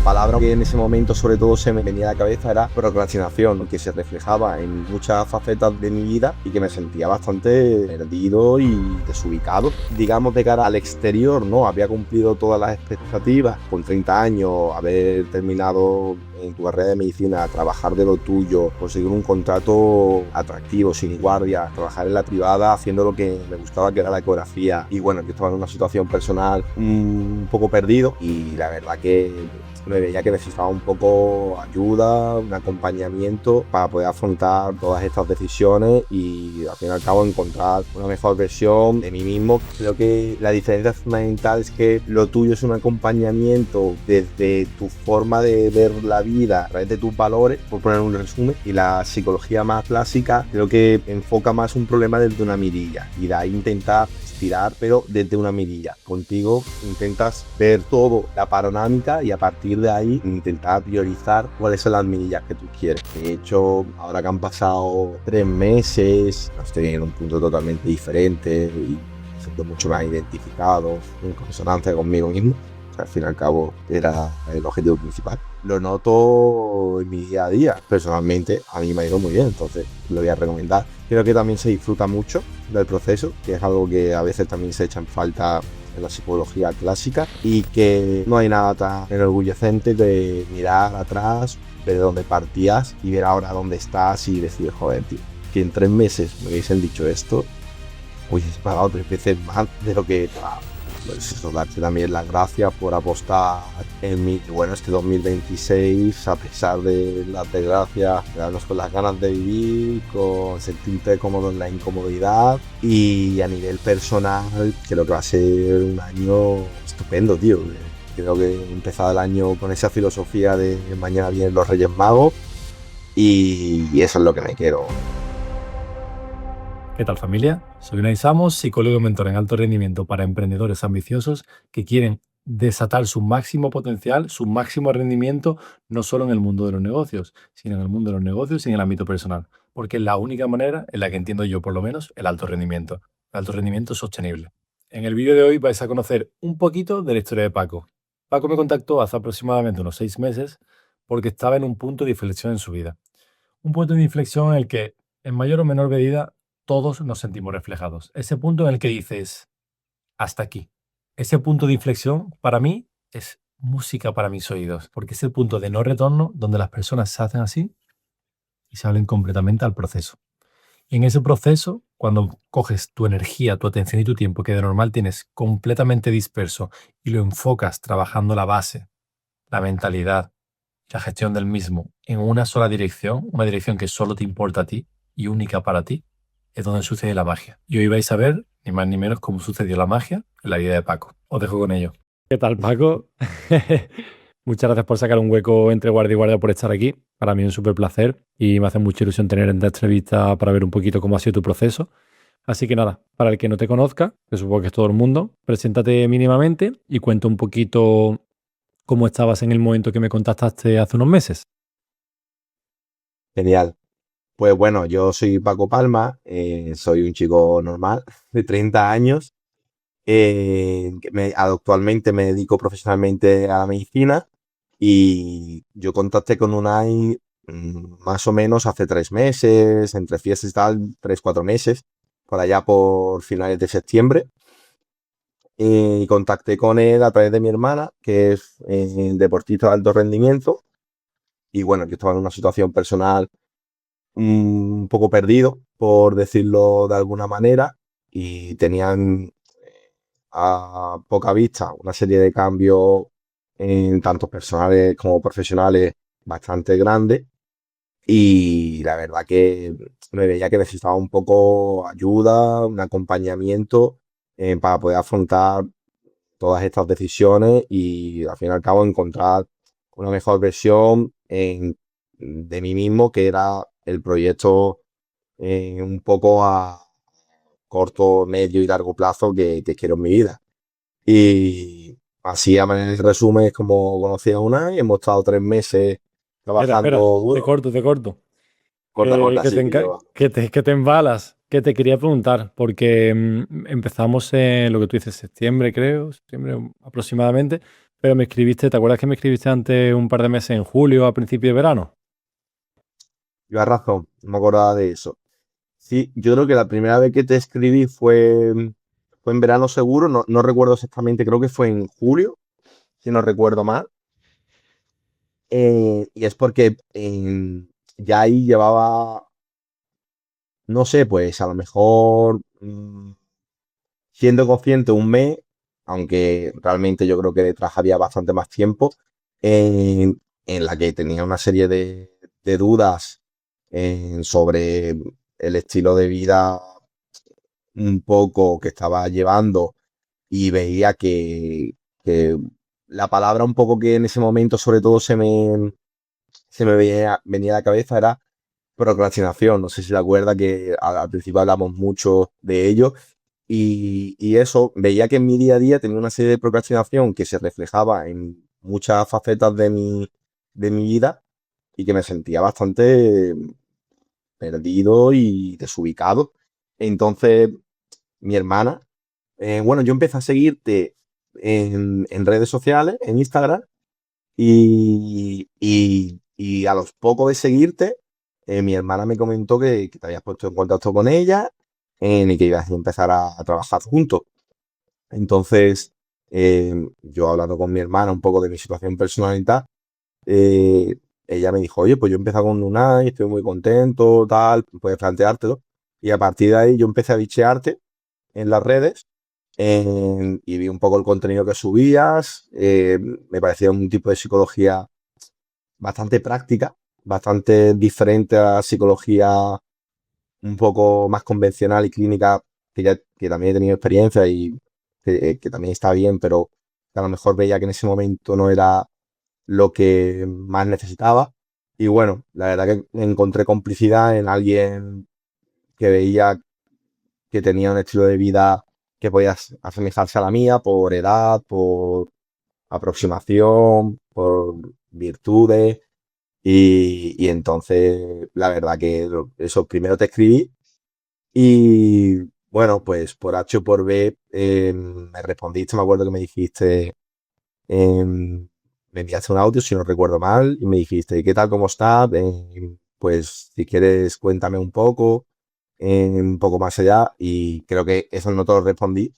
palabra que en ese momento sobre todo se me venía a la cabeza era procrastinación, que se reflejaba en muchas facetas de mi vida y que me sentía bastante perdido y desubicado. Digamos, de cara al exterior, ¿no? Había cumplido todas las expectativas. Con 30 años, haber terminado en tu carrera de medicina, trabajar de lo tuyo, conseguir un contrato atractivo, sin guardia, trabajar en la privada haciendo lo que me gustaba, que era la ecografía. Y bueno, yo estaba en una situación personal un poco perdido y la verdad que me veía que necesitaba un poco ayuda, un acompañamiento para poder afrontar todas estas decisiones y al fin y al cabo encontrar una mejor versión de mí mismo. Creo que la diferencia fundamental es que lo tuyo es un acompañamiento desde tu forma de ver la vida a través de tus valores, por poner un resumen, y la psicología más clásica creo que enfoca más un problema desde una mirilla y de ahí intentar tirar, pero desde una mirilla. Contigo intentas ver todo, la panorámica, y a partir de ahí intentar priorizar cuáles son las mirillas que tú quieres. De hecho, ahora que han pasado 3 meses, estoy en un punto totalmente diferente y me siento mucho más identificado, en consonancia conmigo mismo. O sea, al fin y al cabo era el objetivo principal. Lo noto en mi día a día. Personalmente a mí me ha ido muy bien, entonces lo voy a recomendar. Creo que también se disfruta mucho del proceso, que es algo que a veces también se echa en falta en la psicología clásica, y que no hay nada tan enorgullecente de mirar atrás, ver de dónde partías y ver ahora dónde estás y decir, joder, tío, que en 3 meses me hubiesen dicho esto, hubiese pagado 3 veces más de lo que pues eso, darte también las gracias por apostar en mí. Bueno, este 2026, a pesar de las desgracias, quedarnos con las ganas de vivir, con sentirte cómodo en la incomodidad, y a nivel personal, creo que va a ser un año estupendo, tío. Creo que he empezado el año con esa filosofía de mañana vienen los Reyes Magos y eso es lo que me quiero. ¿Qué tal, familia? Soy Unai Samos, psicólogo y mentor en alto rendimiento para emprendedores ambiciosos que quieren desatar su máximo potencial, su máximo rendimiento, no solo en el mundo de los negocios, sino en el mundo de los negocios y en el ámbito personal, porque es la única manera en la que entiendo yo, por lo menos, el alto rendimiento sostenible. En el vídeo de hoy vais a conocer un poquito de la historia de Paco. Paco me contactó hace aproximadamente unos 6 meses porque estaba en un punto de inflexión en su vida. Un punto de inflexión en el que, en mayor o menor medida, todos nos sentimos reflejados. Ese punto en el que dices, hasta aquí. Ese punto de inflexión, para mí, es música para mis oídos, porque es el punto de no retorno donde las personas se hacen así y se abren completamente al proceso. Y en ese proceso, cuando coges tu energía, tu atención y tu tiempo, que de normal tienes completamente disperso, y lo enfocas trabajando la base, la mentalidad, la gestión del mismo, en una sola dirección, una dirección que solo te importa a ti y única para ti, es donde sucede la magia. Y hoy vais a ver, ni más ni menos, cómo sucedió la magia en la vida de Paco. Os dejo con ello. ¿Qué tal, Paco? Muchas gracias por sacar un hueco entre guardia y guardia, por estar aquí. Para mí es un súper placer y me hace mucha ilusión tener esta entrevista para ver un poquito cómo ha sido tu proceso. Así que nada, para el que no te conozca, que supongo que es todo el mundo, preséntate mínimamente y cuenta un poquito cómo estabas en el momento que me contactaste hace unos meses. Genial. Pues bueno, yo soy Paco Palma, soy un chico normal de 30 años. Actualmente me dedico profesionalmente a la medicina y yo contacté con Unai más o menos hace 3 meses, entre fiestas y tal, 3, 4 meses, por allá por finales de septiembre. Y contacté con él a través de mi hermana, que es deportista de alto rendimiento. Y bueno, yo estaba en una situación personal un poco perdido, por decirlo de alguna manera, y tenían a poca vista una serie de cambios en tanto personales como profesionales bastante grandes, y la verdad que me veía que necesitaba un poco ayuda, un acompañamiento para poder afrontar todas estas decisiones y al fin y al cabo encontrar una mejor versión de mí mismo, que era el proyecto un poco a corto, medio y largo plazo que quiero en mi vida. Y así, a manera de resumen, es como conocí a Unai. Hemos estado 3 meses trabajando Espera, te duro. corto, te corto. Corta, corta, sí, Que que yo. te embalas, que te quería preguntar, porque empezamos en lo que tú dices, septiembre, creo, septiembre aproximadamente, Pero me escribiste, ¿te acuerdas que me escribiste antes un par de meses en julio, a principio de verano? Llevas razón, no me acordaba de eso. Sí, yo creo que la primera vez que te escribí fue en verano seguro, no recuerdo exactamente, creo que fue en julio, si no recuerdo mal. Y es porque ya ahí llevaba, no sé, pues a lo mejor siendo consciente un mes, aunque realmente yo creo que detrás había bastante más tiempo, en la que tenía una serie de dudas sobre el estilo de vida un poco que estaba llevando y veía que la palabra un poco que en ese momento sobre todo se me venía a la cabeza era procrastinación. No sé si te acuerdas que al principio hablamos mucho de ello y eso, veía que en mi día a día tenía una serie de procrastinación que se reflejaba en muchas facetas de mi vida y que me sentía bastante perdido y desubicado. Entonces, mi hermana, bueno, yo empecé a seguirte en redes sociales, en Instagram, y a los pocos de seguirte, mi hermana me comentó que te habías puesto en contacto con ella y que ibas a empezar a trabajar juntos. Entonces, yo hablando con mi hermana un poco de mi situación personal y tal, eh, ella me dijo, oye, pues yo he empezado con Unai, estoy muy contento, tal, puedes planteártelo. Y a partir de ahí yo empecé a bichearte en las redes y vi un poco el contenido que subías. Me parecía un tipo de psicología bastante práctica, bastante diferente a la psicología un poco más convencional y clínica, que también he tenido experiencia y que también está bien, pero que a lo mejor veía que en ese momento no era lo que más necesitaba. Y bueno, la verdad que encontré complicidad en alguien que veía que tenía un estilo de vida que podía asemejarse a la mía por edad, por aproximación, por virtudes. Y entonces, la verdad que eso primero te escribí y bueno, pues por H o por B me respondiste, me acuerdo que me dijiste, me enviaste un audio, si no recuerdo mal, y me dijiste, ¿qué tal, cómo estás? Pues si quieres cuéntame un poco más allá, y creo que eso no te lo respondí.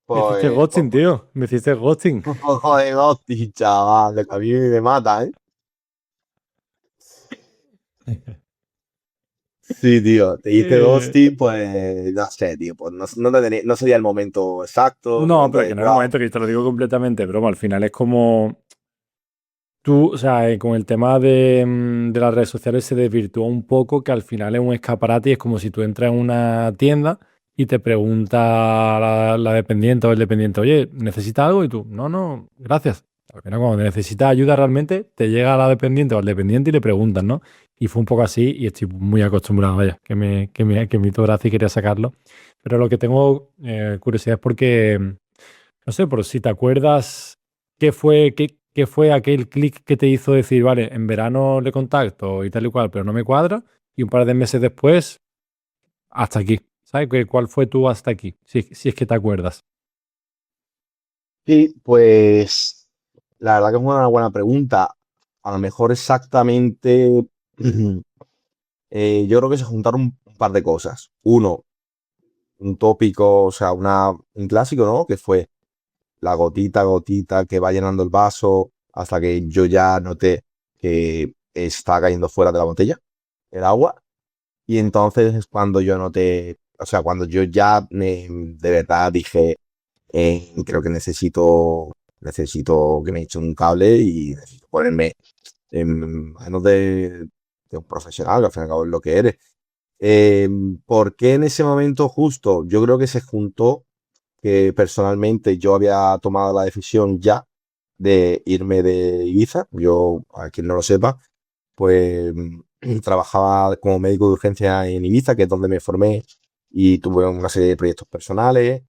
Me hiciste ghosting, tío. Me hiciste ghosting. Un poco de ghosting, chaval, de que a mí me mata, ¿eh? Sí, tío, te hice Eh, ghosting, pues no sé, tío, pues no sería el momento exacto, el no, momento pero que no es el adecuado. momento, que te lo digo completamente, broma. Al final es como tú, o sea, con el tema de las redes sociales se desvirtúa un poco, que al final es un escaparate y es como si tú entras en una tienda y te pregunta la dependiente o el dependiente, oye, ¿necesitas algo? Y tú, no, no, gracias. Al final, cuando necesitas ayuda realmente, te llega la dependiente o al dependiente y le preguntas, ¿no? Y fue un poco así y estoy muy acostumbrado, vaya, que me hizo gracia y quería sacarlo. Pero lo que tengo curiosidad es porque, no sé, por si te acuerdas qué fue aquel clic que te hizo decir, vale, en verano le contacto y tal y cual, pero no me cuadra, y un par de meses después, hasta aquí. ¿Sabes? ¿Cuál fue tu hasta aquí? Si es que te acuerdas. Sí, pues la verdad que es una buena pregunta. A lo mejor exactamente, yo creo que se juntaron un par de cosas. Uno, un tópico, o sea, un clásico, ¿no? Que fue la gotita a gotita que va llenando el vaso hasta que yo ya noté que está cayendo fuera de la botella el agua. Y entonces es cuando yo noté, o sea, cuando yo ya de verdad dije, creo que necesito que me eche un cable y necesito ponerme en manos de un profesional, que al fin y al cabo es lo que eres. Eh, ¿Por qué en ese momento justo? Yo creo que se juntó que personalmente yo había tomado la decisión ya de irme de Ibiza. Yo, a quien no lo sepa, pues trabajaba como médico de urgencia en Ibiza, que es donde me formé y tuve una serie de proyectos personales.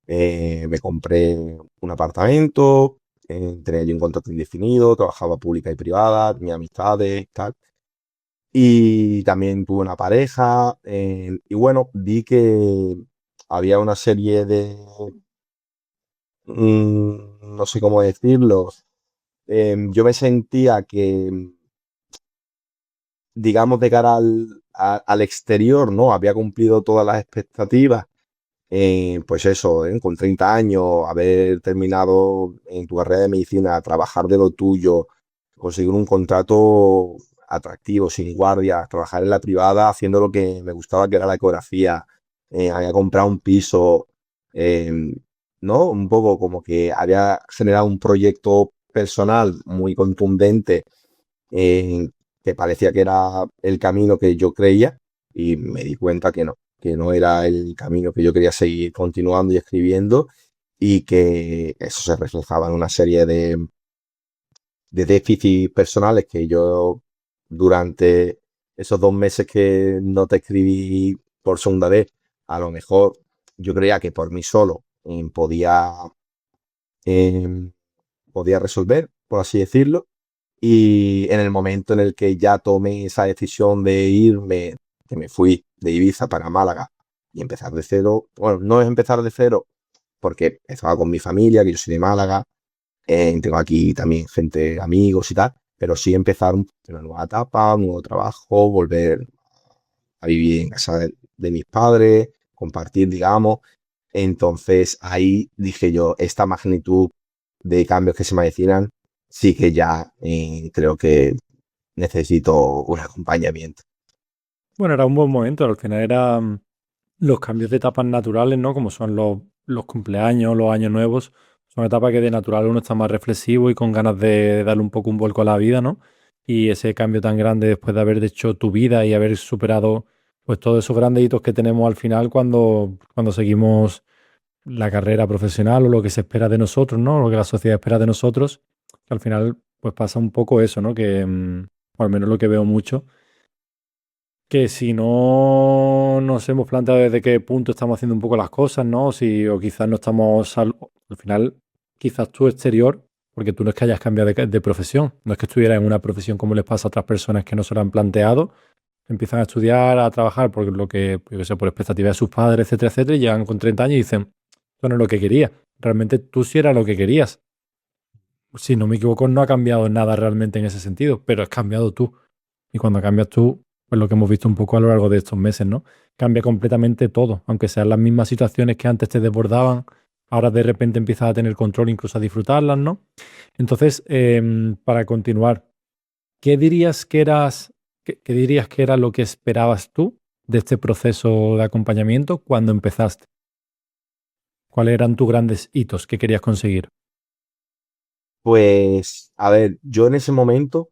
Me compré un apartamento, tenía yo un contrato indefinido, trabajaba pública y privada, tenía amistades, tal. Y también tuve una pareja, y bueno, vi que había una serie no sé cómo decirlo, yo me sentía que, digamos, de cara al exterior, ¿no? Había cumplido todas las expectativas. Pues eso, con 30 años, haber terminado en tu carrera de medicina, trabajar de lo tuyo, conseguir un contrato atractivo, sin guardia, trabajar en la privada haciendo lo que me gustaba, que era la ecografía, había comprado un piso, eh, ¿no? Un poco como que había generado un proyecto personal muy contundente, eh, que parecía que era el camino que yo creía y me di cuenta que no era el camino que yo quería seguir continuando y escribiendo y que eso se reflejaba en una serie de déficits personales que yo durante esos 2 meses que no te escribí por segunda vez, a lo mejor yo creía que por mí solo eh, podía resolver, por así decirlo. Y en el momento en el que ya tomé esa decisión de irme, que me fui de Ibiza para Málaga y empezar de cero, bueno, no es empezar de cero porque estaba con mi familia, que yo soy de Málaga, tengo aquí también gente, amigos y tal, pero sí empezar una nueva etapa, un nuevo trabajo, volver a vivir en casa de mis padres, compartir, digamos. Entonces ahí dije yo, esta magnitud de cambios que se me avecinan, sí que ya creo que necesito un acompañamiento. Bueno, era un buen momento, al final eran los cambios de etapas naturales, ¿no? Como son los cumpleaños, los años nuevos, son etapas que de natural uno está más reflexivo y con ganas de darle un poco un vuelco a la vida, ¿no? Y ese cambio tan grande después de haber hecho tu vida y haber superado pues todos esos grandes hitos que tenemos al final cuando seguimos la carrera profesional o lo que se espera de nosotros, ¿no? Lo que la sociedad espera de nosotros, que al final pues pasa un poco eso, ¿no? Que, o al menos lo que veo mucho, que si no nos hemos planteado desde qué punto estamos haciendo un poco las cosas, ¿no? Si, o quizás no estamos al final, quizás tu exterior, porque tú no es que hayas cambiado de profesión, no es que estuvieras en una profesión como les pasa a otras personas que no se lo han planteado, empiezan a estudiar, a trabajar por lo que, yo qué sé, por expectativas de sus padres, etcétera, etcétera, y llegan con 30 años y dicen, esto no es lo que quería. Realmente tú sí era lo que querías. Si no me equivoco, no ha cambiado nada realmente en ese sentido, pero has cambiado tú. Y cuando cambias tú, pues lo que hemos visto un poco a lo largo de estos meses, ¿no? Cambia completamente todo, aunque sean las mismas situaciones que antes te desbordaban, ahora de repente empiezas a tener control, incluso a disfrutarlas, ¿no? Entonces, para continuar, ¿qué dirías que qué dirías que era lo que esperabas tú de este proceso de acompañamiento cuando empezaste? ¿Cuáles eran tus grandes hitos que querías conseguir? Pues, a ver, yo en ese momento,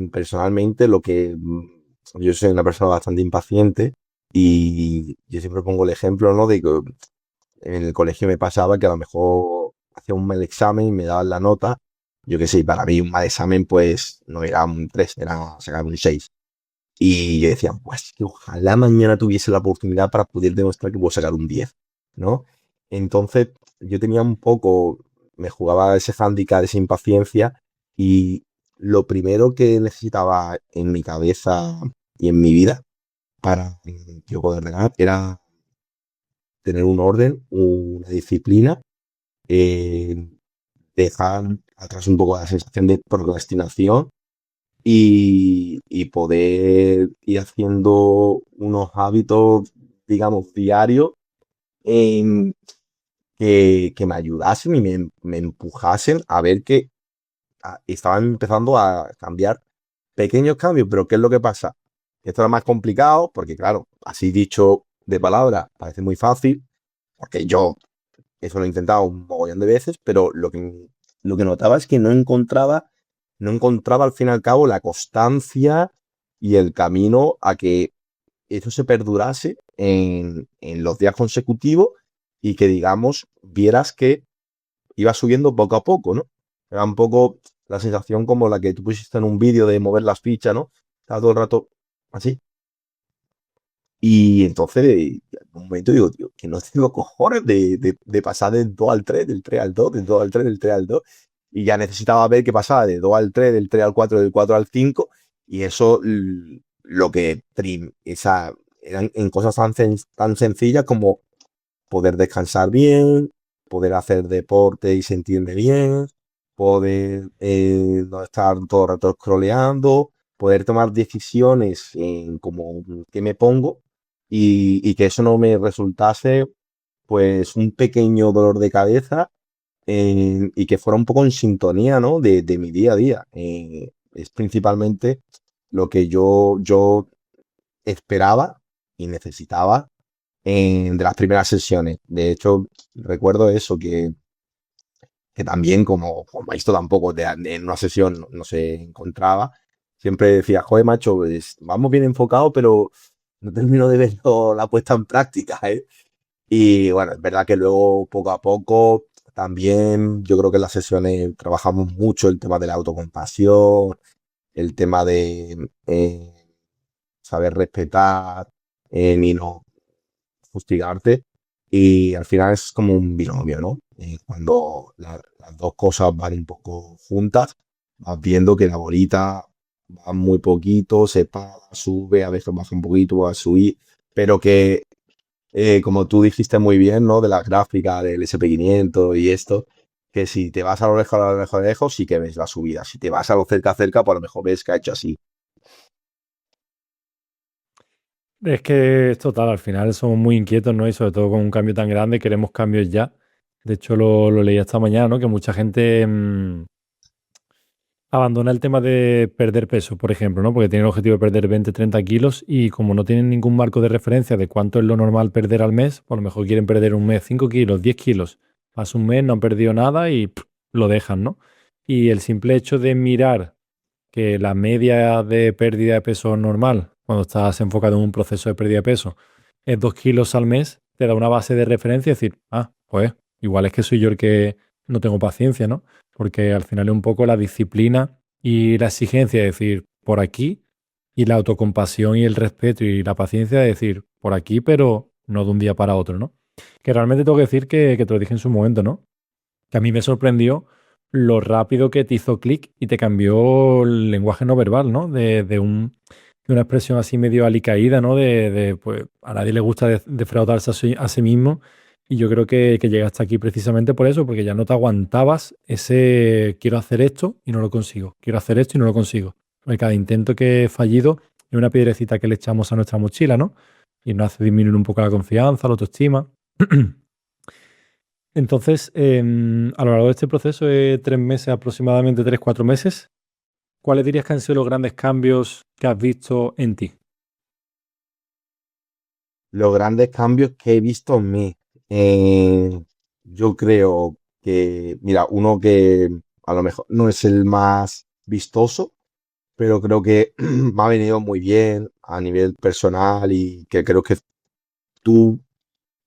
personalmente, yo soy una persona bastante impaciente y yo siempre pongo el ejemplo, ¿no? De que en el colegio me pasaba que a lo mejor hacía un mal examen y me daban la nota. Yo qué sé, para mí un mal examen pues no era un 3 era sacar un 6. Y yo decía, pues que ojalá mañana tuviese la oportunidad para poder demostrar que puedo sacar un 10, ¿no? Entonces yo tenía un poco, me jugaba ese hándicap, esa impaciencia y lo primero que necesitaba en mi cabeza y en mi vida para yo poder ganar era tener un orden, una disciplina, eh, dejar atrás un poco la sensación de procrastinación y poder ir haciendo unos hábitos, digamos, diarios en que me ayudasen y me empujasen a ver que estaban empezando a cambiar pequeños cambios, pero ¿qué es lo que pasa? Esto era más complicado porque, claro, así dicho de palabra, parece muy fácil, porque yo eso lo he intentado un mogollón de veces, pero lo que notaba es que no encontraba al fin y al cabo la constancia y el camino a que eso se perdurase en los días consecutivos y que, digamos, vieras que iba subiendo poco a poco, ¿no? Era un poco la sensación como la que tú pusiste en un vídeo de mover las fichas, ¿no? Estaba todo el rato así. Y entonces, en un momento digo, tío, que no tengo cojones de pasar del 2 al 3 del 3 al 2 del 2 al 3 del 3 al 2 y ya necesitaba ver qué pasaba del 2 al 3 del 3 al 4 del 4 al 5 y eso lo que eran en cosas tan sencillas como poder descansar bien, poder hacer deporte y sentirme bien, poder no estar todo el rato scrolleando, poder tomar decisiones en como qué me pongo y que eso no me resultase pues un pequeño dolor de cabeza y que fuera un poco en sintonía, ¿no? de mi día a día. Es principalmente lo que yo esperaba y necesitaba de las primeras sesiones. De hecho, recuerdo eso, que también como esto tampoco en una sesión no se encontraba, siempre decía, joder, macho, pues, vamos bien enfocados, pero no termino de ver la puesta en práctica, ¿eh? Y bueno, es verdad que luego poco a poco también yo creo que en las sesiones trabajamos mucho el tema de la autocompasión, el tema de saber respetar y no fustigarte. Y al final es como un binomio, ¿no? Cuando las dos cosas van un poco juntas, vas viendo que la bolita va muy poquito, se para, sube, a veces baja un poquito, va a subir, pero que como tú dijiste muy bien, ¿no? De la gráfica del SP500 y esto, que si te vas a lo lejos, a lo lejos, a lo lejos, sí que ves la subida. Si te vas a lo cerca, cerca, pues a lo mejor ves que ha hecho así. Es que es total, al final somos muy inquietos, ¿no? Y sobre todo con un cambio tan grande, queremos cambios ya. De hecho, lo leí esta mañana, ¿no? Que mucha gente abandona el tema de perder peso, por ejemplo, ¿no? Porque tiene el objetivo de perder 20, 30 kilos y como no tienen ningún marco de referencia de cuánto es lo normal perder al mes, pues a lo mejor quieren perder un mes 5 kilos, 10 kilos. Pasa un mes, no han perdido nada y lo dejan, ¿no? Y el simple hecho de mirar que la media de pérdida de peso normal, cuando estás enfocado en un proceso de pérdida de peso, es 2 kilos al mes, te da una base de referencia y decir, ah, pues igual es que soy yo el que no tengo paciencia, ¿no? Porque al final es un poco la disciplina y la exigencia de decir por aquí y la autocompasión y el respeto y la paciencia de decir por aquí, pero no de un día para otro, ¿no? Que realmente tengo que decir que te lo dije en su momento, ¿no? Que a mí me sorprendió lo rápido que te hizo clic y te cambió el lenguaje no verbal, ¿no? De una expresión así medio alicaída, ¿no? Pues a nadie le gusta defraudarse a sí mismo. Y yo creo que llegaste aquí precisamente por eso, porque ya no te aguantabas ese quiero hacer esto y no lo consigo, quiero hacer esto y no lo consigo. Porque cada intento que he fallido es una piedrecita que le echamos a nuestra mochila, ¿no? Y nos hace disminuir un poco la confianza, la autoestima. Entonces, a lo largo de este proceso de 3 meses, aproximadamente 3, 4 meses, ¿cuáles dirías que han sido los grandes cambios que has visto en ti? Los grandes cambios que he visto en mí. Eh, yo creo que, mira, uno que a lo mejor no es el más vistoso, pero creo que me ha venido muy bien a nivel personal y que creo que tú,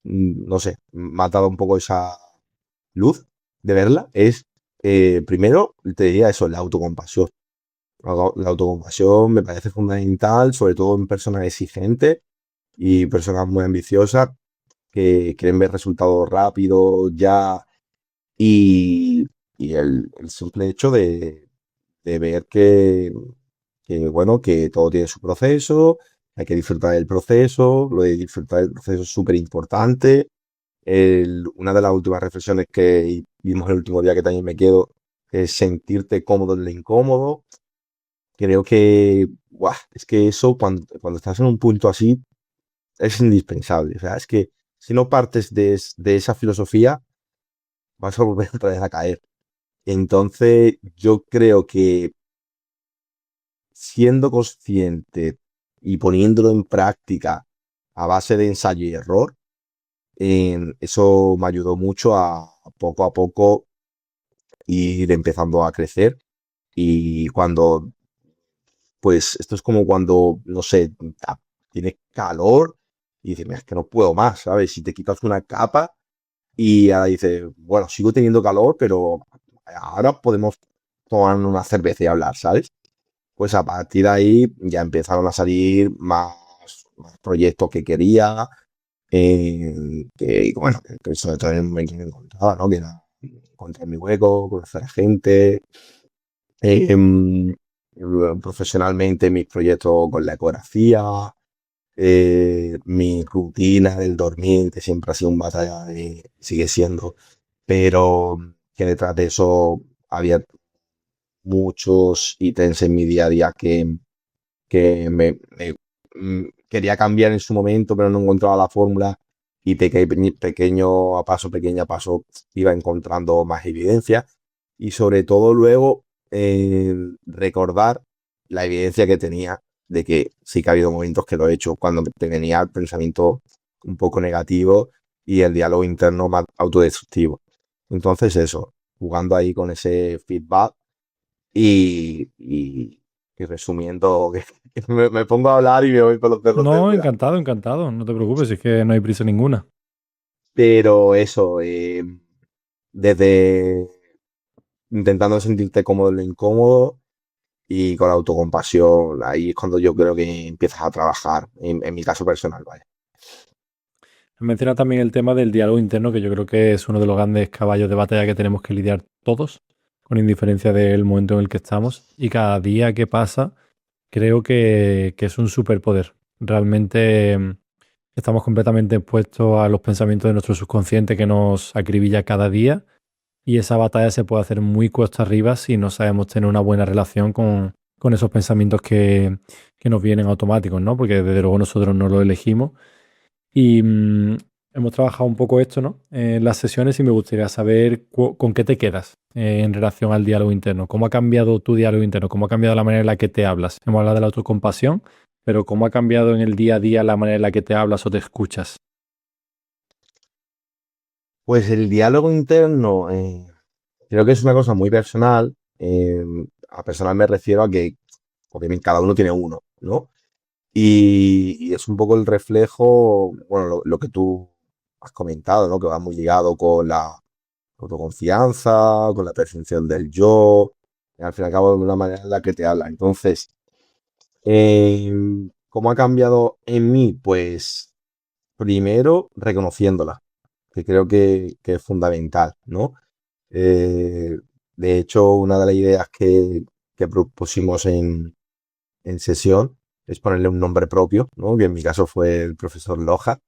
no sé, me has dado un poco esa luz de verla, es, primero, te diría eso, la autocompasión. La autocompasión me parece fundamental, sobre todo en personas exigentes y personas muy ambiciosas que quieren ver resultados rápidos ya y, y el simple hecho de ver bueno, que todo tiene su proceso, hay que disfrutar del proceso, lo de disfrutar del proceso es súper importante. Una de las últimas reflexiones que vimos el último día que también me quedo es sentirte cómodo en lo incómodo. Creo que, ¡buah! Es que eso cuando estás en un punto así es indispensable. O sea, es que si no partes de esa filosofía, vas a volver otra vez a caer. Entonces, yo creo que siendo consciente y poniéndolo en práctica a base de ensayo y error, eso me ayudó mucho a poco ir empezando a crecer. Y cuando, pues, esto es como cuando, no sé, tienes calor y dices, "Mira, es que no puedo más, ¿sabes? Si te quitas una capa y ahora dices, bueno, sigo teniendo calor, pero ahora podemos tomar una cerveza y hablar, ¿sabes? Pues a partir de ahí ya empezaron a salir más proyectos que quería, que bueno, que sobre todo me encontraba, ¿no? Que era encontrar mi hueco, conocer a gente, em, profesionalmente mis proyectos con la ecografía, mi rutina del dormir, que siempre ha sido un batalla, sigue siendo. pero que detrás de eso había muchos ítems en mi día a día que quería cambiar en su momento, pero no encontraba la fórmula y pequeño a paso, iba encontrando más evidencia y sobre todo luego recordar la evidencia que tenía de que sí que ha habido momentos que lo he hecho cuando tenía el pensamiento un poco negativo y el diálogo interno más autodestructivo. Entonces eso, jugando ahí con ese feedback y resumiendo, que me pongo a hablar y me voy por los cerros de No, Úbeda. encantado, encantado. No te preocupes, es que no hay prisa ninguna. Pero eso, desde intentando sentirte cómodo en lo incómodo y con autocompasión, ahí es cuando yo creo que empiezas a trabajar, en mi caso personal, ¿vale? Menciona también el tema del diálogo interno, que yo creo que es uno de los grandes caballos de batalla que tenemos que lidiar todos, con indiferencia del momento en el que estamos. Y cada día que pasa, creo que es un superpoder. Realmente estamos completamente expuestos a los pensamientos de nuestro subconsciente que nos acribilla cada día. Y esa batalla se puede hacer muy cuesta arriba si no sabemos tener una buena relación con esos pensamientos que nos vienen automáticos, ¿no? Porque desde luego nosotros no los elegimos. Y hemos trabajado un poco esto, ¿no? En las sesiones y me gustaría saber con qué te quedas en relación al diálogo interno. ¿Cómo ha cambiado tu diálogo interno? ¿Cómo ha cambiado la manera en la que te hablas? Hemos hablado de la autocompasión, pero ¿cómo ha cambiado en el día a día la manera en la que te hablas o te escuchas? Pues el diálogo interno, creo que es una cosa muy personal. A personal me refiero a que, obviamente, cada uno tiene uno, ¿no? Y es un poco el reflejo, bueno, lo que tú has comentado, ¿no? Que va muy ligado con la autoconfianza, con la percepción del yo, y al fin y al cabo de una manera en la que te habla. Entonces, eh, ¿cómo ha cambiado en mí? Pues primero reconociéndola, que creo que es fundamental, ¿no? Eh, de hecho, una de las ideas que propusimos en sesión es ponerle un nombre propio, ¿no? Que en mi caso fue el profesor Loja,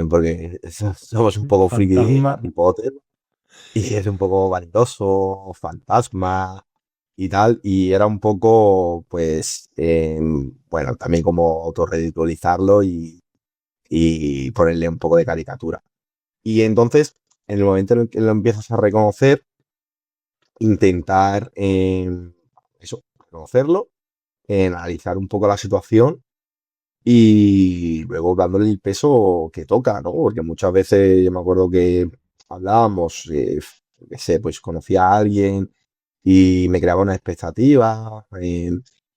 porque somos un poco friki de Fantasma. Harry Potter y es un poco vanidoso, fantasma y tal, y era un poco, pues, bueno, también como autorridiculizarlo y ponerle un poco de caricatura. Y entonces, en el momento en el que lo empiezas a reconocer, intentar, eso, reconocerlo, analizar un poco la situación y luego dándole el peso que toca, ¿no? Porque muchas veces yo me acuerdo que hablábamos, qué sé, pues conocía a alguien y me creaba una expectativa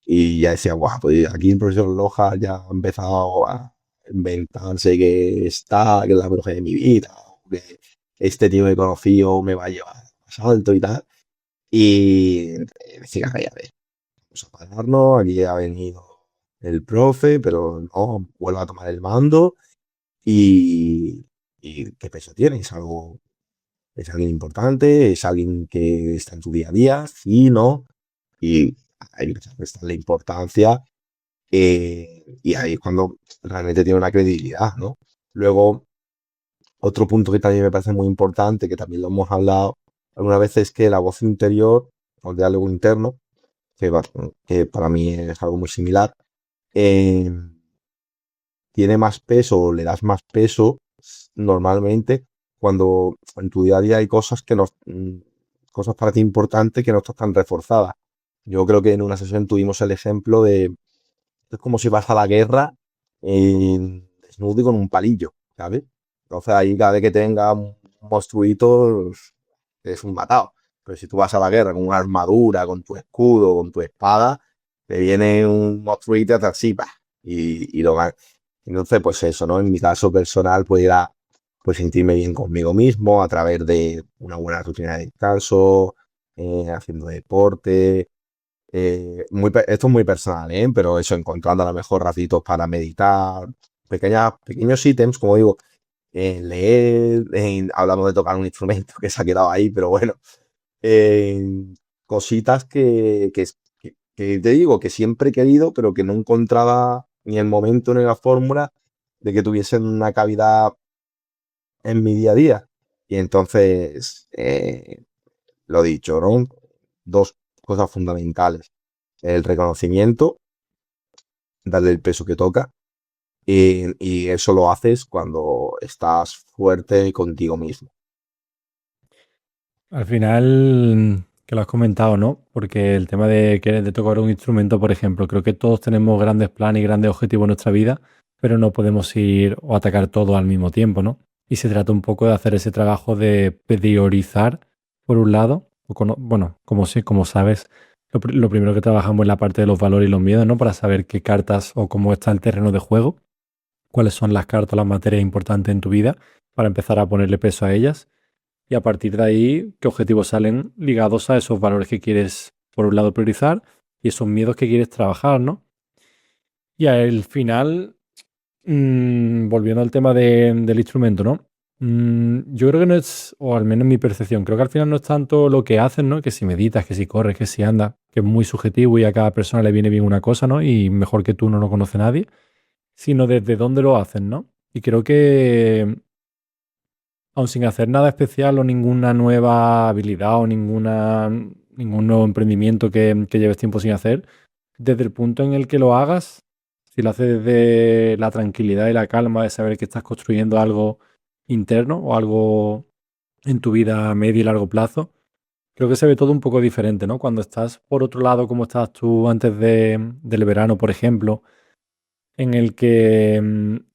y ya decía, guau, pues aquí el profesor Loja ya ha empezado a inventarse que es la bruja de mi vida, o que este tío que he conocido me va a llevar más alto y tal. Y decía, a ver, vamos a pararnos, aquí ha venido el profe, pero no, vuelva a tomar el mando y ¿qué peso tiene? Es alguien importante, es alguien que está en tu día a día, sí, no, y hay que prestarle importancia y ahí es cuando realmente tiene una credibilidad, ¿no? Luego, otro punto que también me parece muy importante, que también lo hemos hablado algunas veces, es que la voz interior o el diálogo interno, que, que para mí es algo muy similar, eh, tiene más peso o le das más peso normalmente cuando en tu día a día hay cosas que no, cosas para ti importantes que no están tan reforzadas. Yo creo que en una sesión tuvimos el ejemplo de es como si vas a la guerra desnudo y con un palillo, ¿sabes? Entonces ahí cada vez que tenga un monstruito es un matado. Pero si tú vas a la guerra con una armadura, con tu escudo, con tu espada, te viene un monstruito y te así, ¡pah! Y lo ganas. Entonces, pues eso, ¿no? En mi caso personal, pues era pues sentirme bien conmigo mismo a través de una buena rutina de descanso, haciendo deporte, esto es muy personal, ¿eh? Pero eso, encontrando a lo mejor ratitos para meditar, pequeños ítems, como digo, leer, hablamos de tocar un instrumento que se ha quedado ahí, pero bueno, cositas que te digo que siempre he querido, pero que no encontraba ni el momento ni la fórmula de que tuviesen una cavidad en mi día a día. Y entonces, lo dicho, ¿no? Dos cosas fundamentales. El reconocimiento, darle el peso que toca. Y eso lo haces cuando estás fuerte contigo mismo. Al final, que lo has comentado, ¿no? Porque el tema de tocar un instrumento, por ejemplo, creo que todos tenemos grandes planes y grandes objetivos en nuestra vida, pero no podemos ir o atacar todo al mismo tiempo, ¿no? Y se trata un poco de hacer ese trabajo de priorizar, por un lado, bueno, como sabes, lo primero que trabajamos es la parte de los valores y los miedos, ¿no? Para saber qué cartas o cómo está el terreno de juego, cuáles son las cartas o las materias importantes en tu vida, para empezar a ponerle peso a ellas y a partir de ahí, qué objetivos salen ligados a esos valores que quieres, por un lado, priorizar y esos miedos que quieres trabajar, ¿no? Y al final, volviendo al tema del instrumento, ¿no? Yo creo que no es, o al menos en mi percepción, creo que al final no es tanto lo que haces, ¿no? Que si meditas, que si corres, que si andas, que es muy subjetivo y a cada persona le viene bien una cosa, ¿no? Y mejor que tú no lo conoce nadie, sino desde dónde lo haces, ¿no? Y creo que aun sin hacer nada especial o ninguna nueva habilidad o ningún nuevo emprendimiento que lleves tiempo sin hacer, desde el punto en el que lo hagas, si lo haces desde la tranquilidad y la calma de saber que estás construyendo algo interno o algo en tu vida a medio y largo plazo, creo que se ve todo un poco diferente, ¿no? Cuando estás por otro lado, como estabas tú antes del verano, por ejemplo, en el que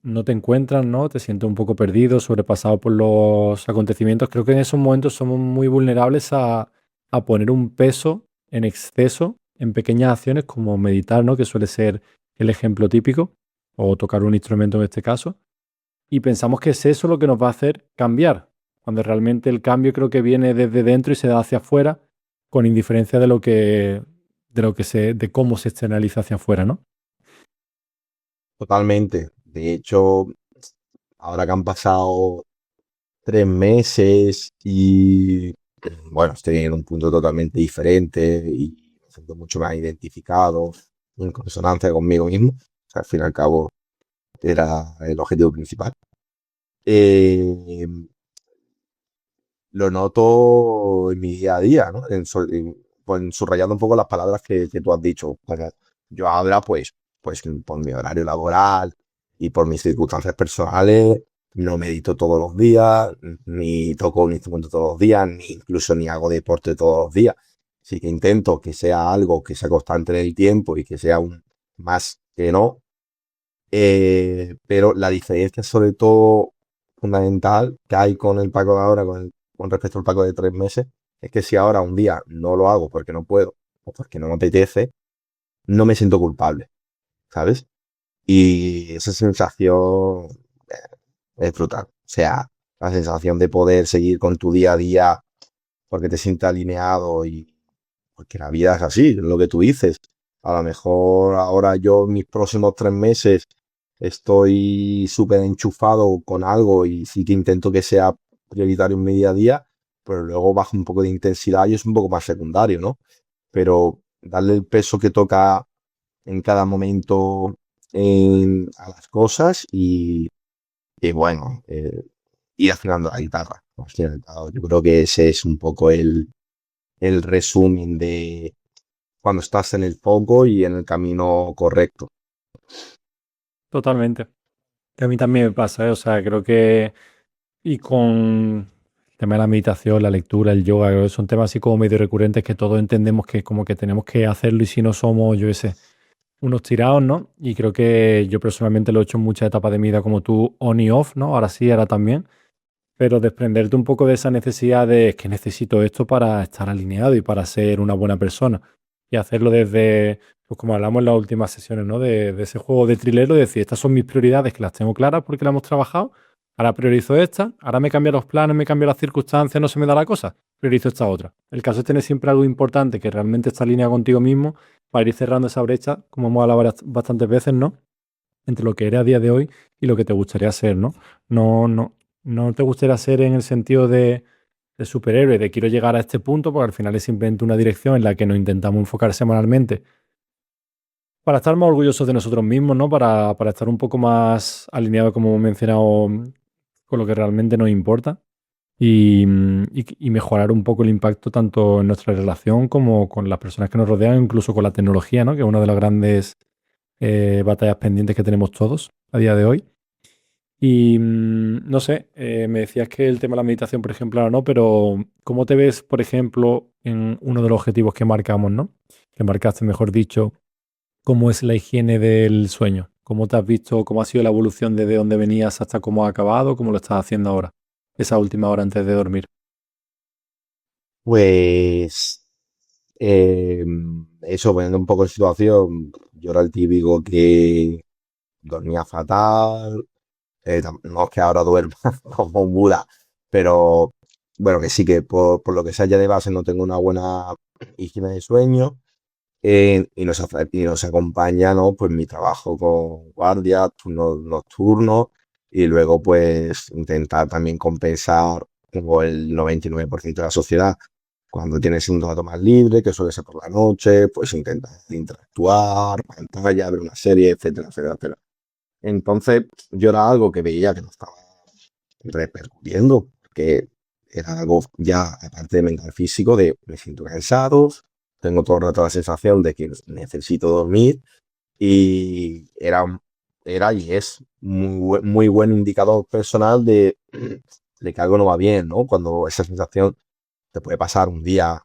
no te encuentras, ¿no? Te sientes un poco perdido, sobrepasado por los acontecimientos. Creo que en esos momentos somos muy vulnerables a poner un peso en exceso en pequeñas acciones como meditar, ¿no? Que suele ser el ejemplo típico, o tocar un instrumento en este caso. Y pensamos que es eso lo que nos va a hacer cambiar, cuando realmente el cambio creo que viene desde dentro y se da hacia afuera, con indiferencia de cómo se externaliza hacia afuera, ¿no? Totalmente. De hecho, ahora que han pasado 3 meses y bueno, estoy en un punto totalmente diferente y me siento mucho más identificado, en consonancia conmigo mismo. O sea, al fin y al cabo era el objetivo principal. Eh, lo noto en mi día a día, ¿no? Pues, subrayando un poco las palabras que tú has dicho. Pues, yo ahora, pues por mi horario laboral y por mis circunstancias personales, no medito todos los días, ni toco un instrumento todos los días, ni incluso ni hago deporte todos los días. Así que intento que sea algo que sea constante en el tiempo y que sea un más que no. Pero la diferencia, sobre todo fundamental, que hay con el Paco de ahora, con respecto al Paco de 3 meses, es que si ahora un día no lo hago porque no puedo o porque no me apetece, no me siento culpable, ¿sabes? Y esa sensación es brutal. O sea, la sensación de poder seguir con tu día a día porque te sientes alineado y porque la vida es así, es lo que tú dices. A lo mejor ahora yo en mis próximos 3 meses estoy súper enchufado con algo y sí que intento que sea prioritario en mi día a día, pero luego bajo un poco de intensidad y es un poco más secundario, ¿no? Pero darle el peso que toca en cada momento a las cosas y bueno, ir afinando la guitarra. Al fin y al cabo. Yo creo que ese es un poco el resumen de cuando estás en el foco y en el camino correcto. Totalmente. Que a mí también me pasa, ¿eh? O sea, creo que y con el tema de la meditación, la lectura, el yoga, creo que son temas así como medio recurrentes que todos entendemos que como que tenemos que hacerlo y si no somos, yo qué sé, unos tirados, ¿no? Y creo que yo personalmente lo he hecho en muchas etapas de mi vida como tú, on y off, ¿no? Ahora sí, ahora también. Pero desprenderte un poco de esa necesidad de "Es que necesito esto para estar alineado y para ser una buena persona". Y hacerlo desde, pues como hablamos en las últimas sesiones, ¿no? De ese juego de trilero, de decir, estas son mis prioridades que las tengo claras porque las hemos trabajado. Ahora priorizo esta, ahora me cambian los planes, me cambian las circunstancias, no se me da la cosa. Priorizo esta otra. El caso es tener siempre algo importante que realmente está alineado contigo mismo para ir cerrando esa brecha, como hemos hablado bastantes veces, ¿no? Entre lo que eres a día de hoy y lo que te gustaría ser, ¿no? No te gustaría ser en el sentido de superhéroe, de quiero llegar a este punto, porque al final es simplemente una dirección en la que nos intentamos enfocar semanalmente para estar más orgullosos de nosotros mismos, ¿no? Para estar un poco más alineados, como hemos mencionado, con lo que realmente nos importa. y mejorar un poco el impacto tanto en nuestra relación como con las personas que nos rodean, incluso con la tecnología, ¿no? Que es una de las grandes batallas pendientes que tenemos todos a día de hoy. No sé, me decías que el tema de la meditación, por ejemplo, ahora no, pero ¿cómo te ves, por ejemplo, en uno de los objetivos que marcamos, ¿no? Que marcaste, mejor dicho, cómo es la higiene del sueño. ¿Cómo te has visto, cómo ha sido la evolución desde donde venías hasta cómo ha acabado, cómo lo estás haciendo ahora, esa última hora antes de dormir? Pues eh, eso, poniendo un poco en situación, yo era el típico que dormía fatal, no es que ahora duerma como un Buda, pero bueno, que sí que por lo que sea ya de base no tengo una buena higiene de sueño. Y nos acompaña, ¿no? Pues mi trabajo con guardia, turnos nocturnos, y luego pues intentar también compensar como el 99% de la sociedad. Cuando tienes un rato más libre, que suele ser por la noche, pues intentas interactuar, pantalla, ver una serie, etcétera, etcétera, etcétera. Entonces, yo era algo que veía que no estaba repercutiendo, que era algo ya, aparte de mental físico, de me siento cansado, tengo todo el rato la sensación de que necesito dormir y era y es muy buen indicador personal de que algo no va bien, ¿no? Cuando esa sensación te puede pasar un día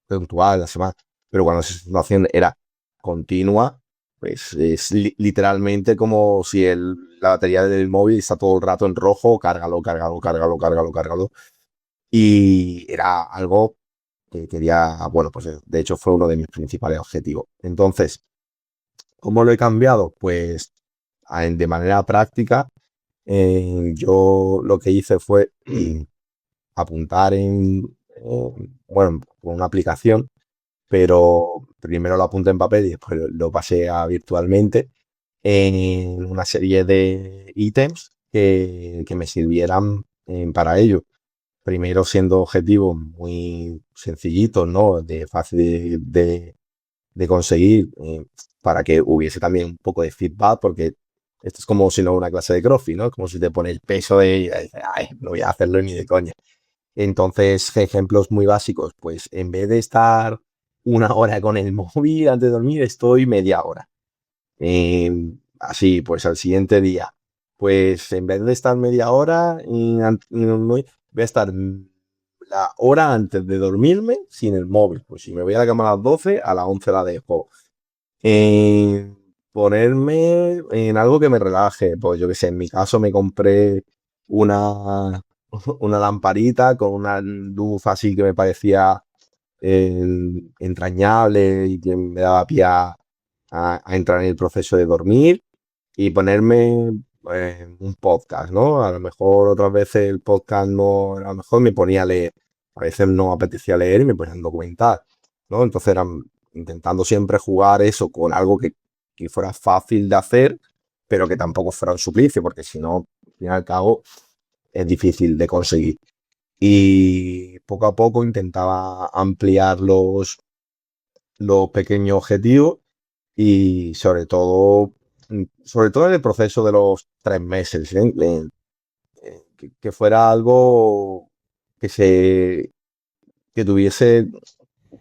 puntual, la semana, pero cuando esa sensación era continua, pues es literalmente como si la batería del móvil está todo el rato en rojo, cárgalo, cárgalo, cárgalo, cárgalo, cárgalo. Y era algo que quería, bueno, pues de hecho fue uno de mis principales objetivos. Entonces, ¿cómo lo he cambiado? Pues de manera práctica, yo lo que hice fue apuntar bueno, con una aplicación, pero primero lo apunté en papel y después lo pasé a virtualmente en una serie de ítems que me sirvieran para ello. Primero siendo objetivos muy sencillitos, ¿no? De fácil de conseguir, para que hubiese también un poco de feedback, porque esto es como si no una clase de CrossFit, ¿no? Como si te pone el peso y dices, ay, no voy a hacerlo ni de coña. Entonces, ejemplos muy básicos, pues en vez de estar una hora con el móvil antes de dormir, estoy media hora. Así, pues al siguiente día, pues en vez de estar media hora, voy a estar la hora antes de dormirme sin el móvil. Pues si me voy a la cama a las 12, a las 11 la dejo. Ponerme en algo que me relaje. Pues yo que sé, en mi caso me compré una, una lamparita con una luz así que me parecía entrañable y que me daba pie a entrar en el proceso de dormir y ponerme un podcast, ¿no? A lo mejor otras veces el podcast no, a lo mejor me ponía a leer, a veces no apetecía leer y me ponía a documentar, ¿no? Entonces eran intentando siempre jugar eso con algo que fuera fácil de hacer, pero que tampoco fuera un suplicio, porque si no, al fin y al cabo, es difícil de conseguir. Y poco a poco intentaba ampliar los pequeños objetivos y sobre todo en el proceso de los 3 meses, ¿eh? Que fuera algo que que tuviese,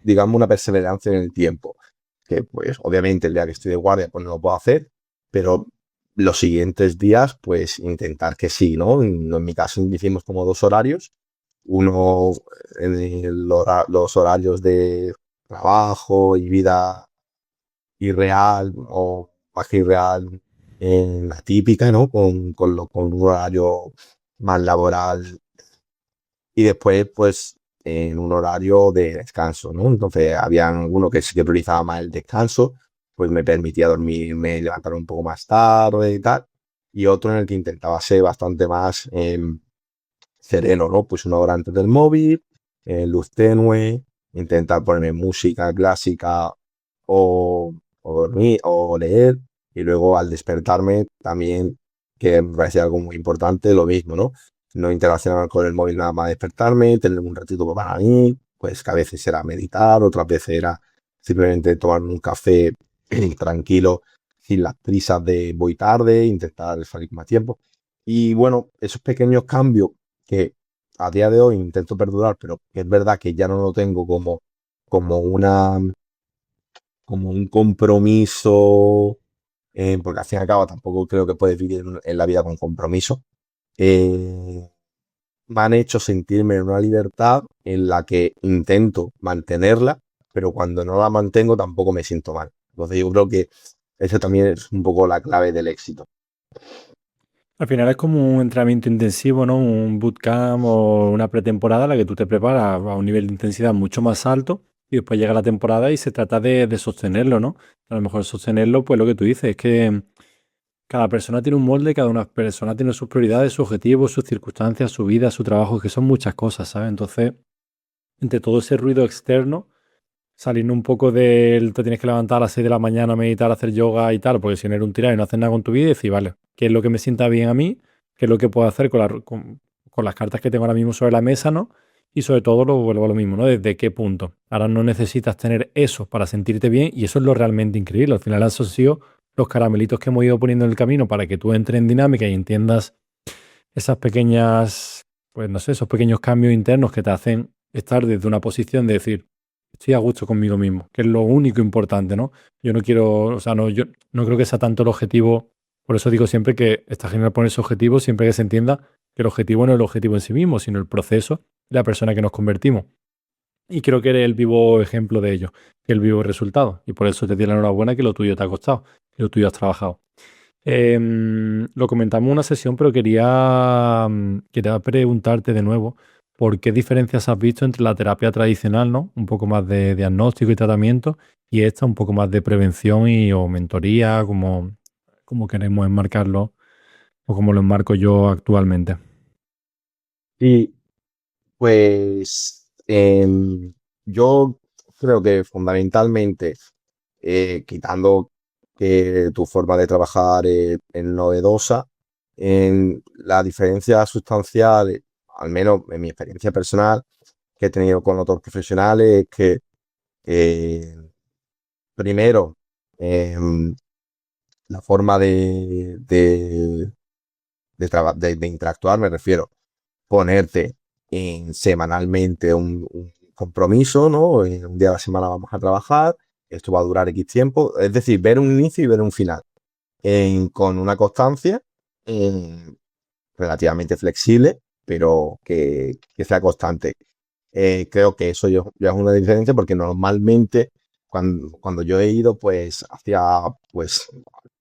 digamos, una perseverancia en el tiempo. Que pues obviamente el día que estoy de guardia pues no lo puedo hacer, pero los siguientes días pues intentar que sí, ¿no? En mi caso hicimos como 2 horarios, uno en los horarios de trabajo y vida irreal o más que irreal en la típica, ¿no? Con un horario más laboral y después, pues, en un horario de descanso, ¿no? Entonces, había uno que sí que priorizaba más el descanso, pues me permitía dormirme, levantar un poco más tarde y tal, y otro en el que intentaba ser bastante más sereno, ¿no? Pues 1 hora antes del móvil, luz tenue, intentar ponerme música clásica o dormir o leer, y luego al despertarme también, que me parece algo muy importante, lo mismo, ¿no? No interaccionar con el móvil nada más despertarme, tener un ratito para mí, pues que a veces era meditar, otras veces era simplemente tomarme un café tranquilo, sin las prisas de voy tarde, intentar salir más tiempo. Y bueno, esos pequeños cambios que a día de hoy intento perdurar, pero es verdad que ya no lo tengo como una, como un compromiso, porque al fin y al cabo tampoco creo que puedes vivir en la vida con compromiso. eh, Me han hecho sentirme en una libertad en la que intento mantenerla, pero cuando no la mantengo tampoco me siento mal. Entonces yo creo que eso también es un poco la clave del éxito. Al final es como un entrenamiento intensivo, ¿no? Un bootcamp o una pretemporada a la que tú te preparas a un nivel de intensidad mucho más alto y después llega la temporada y se trata de sostenerlo, ¿no? A lo mejor sostenerlo, pues lo que tú dices, es que cada persona tiene un molde, cada una persona tiene sus prioridades, sus objetivos, sus circunstancias, su vida, su trabajo, que son muchas cosas, ¿sabes? Entonces, entre todo ese ruido externo, saliendo un poco del te tienes que levantar a las 6 de la mañana, meditar, hacer yoga y tal, porque si no eres un tirano y no haces nada con tu vida, y decir, vale, ¿qué es lo que me sienta bien a mí? ¿Qué es lo que puedo hacer con las cartas que tengo ahora mismo sobre la mesa, ¿no? Y sobre todo lo vuelvo a lo mismo, ¿no? ¿Desde qué punto? Ahora no necesitas tener eso para sentirte bien y eso es lo realmente increíble. Al final esos han sido los caramelitos que hemos ido poniendo en el camino para que tú entres en dinámica y entiendas esas pequeñas, pues no sé, esos pequeños cambios internos que te hacen estar desde una posición de decir, estoy a gusto conmigo mismo, que es lo único importante, ¿no? Yo no quiero, o sea, no, yo no creo que sea tanto el objetivo, por eso digo siempre que está genial ponerse objetivos, siempre que se entienda que el objetivo no es el objetivo en sí mismo, sino el proceso de la persona que nos convertimos. Y creo que eres el vivo ejemplo de ello, que el vivo resultado. Y por eso te doy la enhorabuena que lo tuyo te ha costado, que lo tuyo has trabajado. Lo comentamos en una sesión, pero quería preguntarte de nuevo por qué diferencias has visto entre la terapia tradicional, ¿no? Un poco más de diagnóstico y tratamiento, y esta un poco más de prevención o mentoría, como queremos enmarcarlo, o como lo enmarco yo actualmente. Y pues yo creo que fundamentalmente, quitando que tu forma de trabajar es novedosa, en la diferencia sustancial, al menos en mi experiencia personal que he tenido con otros profesionales, es que eh, primero, em, la forma de interactuar, me refiero, ponerte semanalmente un compromiso, ¿no? En un día a la semana vamos a trabajar, esto va a durar X tiempo, es decir, ver un inicio y ver un final, con una constancia en- relativamente flexible, pero que sea constante. Creo que eso ya es una diferencia porque normalmente cuando yo he ido, pues hacía, pues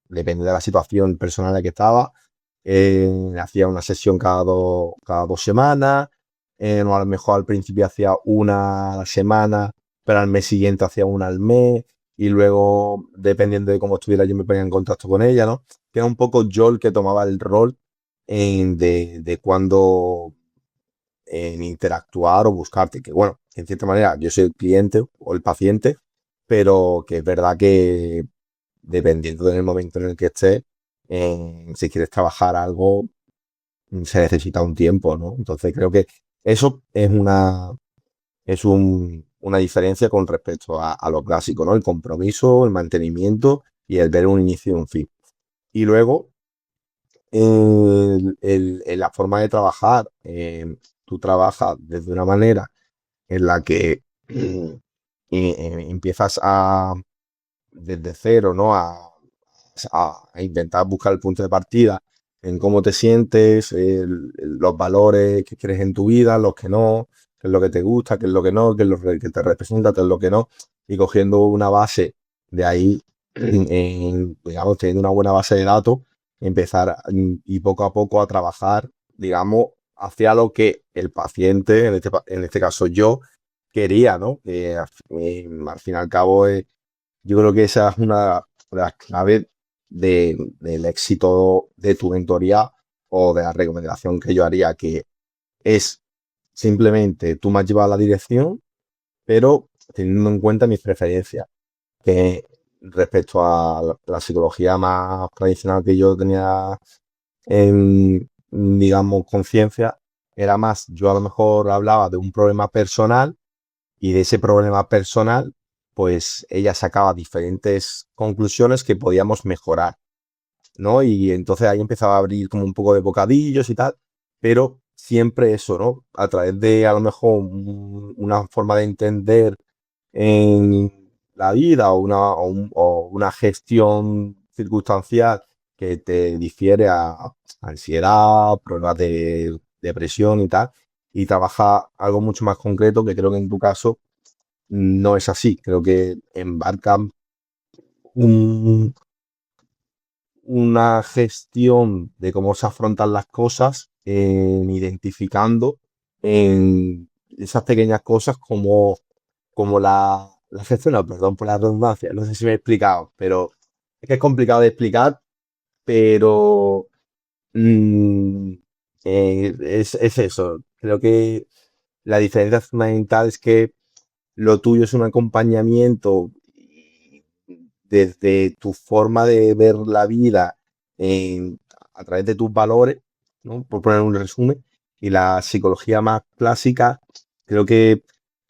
depende de la situación personal en la que estaba, hacía una sesión cada dos semanas, o a lo mejor al principio hacía una a la semana, pero al mes siguiente hacía una al mes, y luego, dependiendo de cómo estuviera, yo me ponía en contacto con ella, ¿no? Que era un poco yo el que tomaba el rol de cuando en interactuar o buscarte, que bueno, en cierta manera yo soy el cliente o el paciente, pero que es verdad que dependiendo del momento en el que estés, si quieres trabajar algo, se necesita un tiempo, ¿no? Entonces creo que eso una diferencia con respecto a lo clásico, ¿no? El compromiso, el mantenimiento y el ver un inicio y un fin. Y luego, la forma de trabajar, tú trabajas desde una manera en la que empiezas desde cero, ¿no? A intentar buscar el punto de partida en cómo te sientes, los valores que quieres en tu vida, los que no, qué es lo que te gusta, qué es lo que no, qué es lo que te representa, qué es lo que no, y cogiendo una base de ahí, digamos, teniendo una buena base de datos, empezar y poco a poco a trabajar, digamos, hacia lo que el paciente, en este caso yo, quería, ¿no? Que al fin y al cabo, yo creo que esa es una de las claves del éxito de tu mentoría o de la recomendación que yo haría, que es simplemente tú me has llevado a la dirección, pero teniendo en cuenta mis preferencias, que respecto a la psicología más tradicional que yo tenía en, digamos, conciencia, era más, yo a lo mejor hablaba de un problema personal y de ese problema personal, pues ella sacaba diferentes conclusiones que podíamos mejorar, ¿no? Y entonces ahí empezaba a abrir como un poco de bocadillos y tal, pero siempre eso, ¿no? A través de a lo mejor una forma de entender en la vida o una gestión circunstancial que te difiere a ansiedad, problemas de depresión y tal, y trabaja algo mucho más concreto que creo que en tu caso no es así. Creo que embarca un- una gestión de cómo se afrontan las cosas, en identificando en esas pequeñas cosas como la gestión, no, perdón por la redundancia, no sé si me he explicado, pero es que es complicado de explicar, pero mm, es eso. Creo que la diferencia fundamental es que lo tuyo es un acompañamiento desde tu forma de ver la vida a través de tus valores, ¿no? Por poner un resumen, y la psicología más clásica creo que